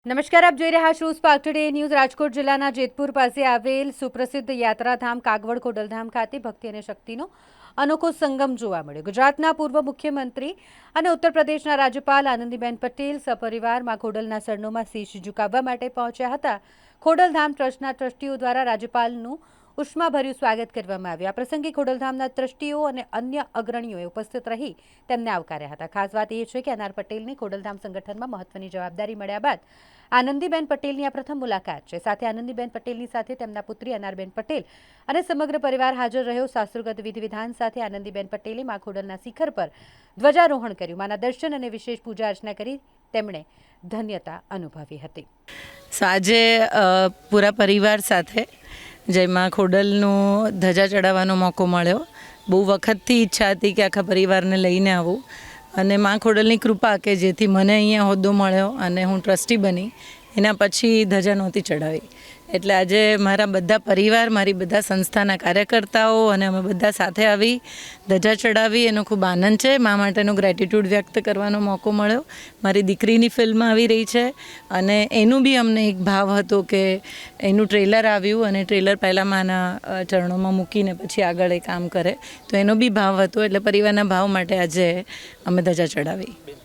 નમસ્કાર, આપ જોઈ રહ્યા છો સ્પાર્ક ટુડે ન્યૂઝ। રાજકોટ જિલ્લાના જેતપુર પાસે આવેલ સુપ્રસિદ્ધ યાત્રાધામ કાગવડ ખોડલધામ ખાતે ભક્તિ અને શક્તિનો અનોખો સંગમ જોવા મળ્યો। ગુજરાતના પૂર્વ મુખ્યમંત્રી અને ઉત્તર પ્રદેશના રાજ્યપાલ આનંદીબેન પટેલ સપરિવાર માં ખોડલના ચરણોમાં શીશ ઝુકાવવા માટે પહોંચ્યા હતા। ખોડલધામ ટ્રસ્ટના ટ્રસ્ટીઓ દ્વારા રાજ્યપાલનું ઉષ્માભર્યું સ્વાગત કરવામાં આવ્યું। આ પ્રસંગે ખોડલધામના ટ્રસ્ટીઓ અને અન્ય અગ્રણીઓએ ઉપસ્થિત રહી તેમને આવકાર્યા હતા। ખાસ વાત એ છે કે અનાર પટેલને ખોડલધામ સંગઠનમાં મહત્વની જવાબદારી મળ્યા બાદ આનંદીબેન પટેલની આ પ્રથમ મુલાકાત છે। સાથે આનંદીબેન પટેલની સાથે તેમના પુત્રી અનારબેન પટેલ અને સમગ્ર પરિવાર હાજર રહ્યો। શાસ્ત્રોક્ત વિધિ વિધાન સાથે આનંદીબેન પટેલે મા ખોડલના શિખર પર ધ્વજારોહણ કર્યું। માના દર્શન અને વિશેષ પૂજા અર્ચના કરી તેમણે ધન્યતા અનુભવી હતી। આજે પૂરા પરિવાર સાથે જેમાં ખોડલનો ધજા ચડાવવાનો મોકો મળ્યો। બહુ વખતથી ઈચ્છા હતી કે આખા પરિવારને લઈને આવું અને મા ખોડલની કૃપા કે જેથી મને અહીંયા હોદ્દો મળ્યો અને હું ટ્રસ્ટી બની। એના પછી ધજા નહોતી ચડાવી, એટલે આજે મારા બધા પરિવાર, મારી બધા સંસ્થાના કાર્યકર્તાઓ અને અમે બધા સાથે આવી ધજા ચડાવી। એનો ખૂબ આનંદ છે। મા માટેનો ગ્રેટિટ્યૂડ વ્યક્ત કરવાનો મોકો મળ્યો। મારી દીકરીની ફિલ્મ આવી રહી છે અને એનું બી અમને એક ભાવ હતો કે એનું ટ્રેલર આવ્યું અને ટ્રેલર પહેલાં માના ચરણોમાં મૂકીને પછી આગળ એ કામ કરે, તો એનો બી ભાવ હતો। એટલે પરિવારના ભાવ માટે આજે અમે ધજા ચડાવી।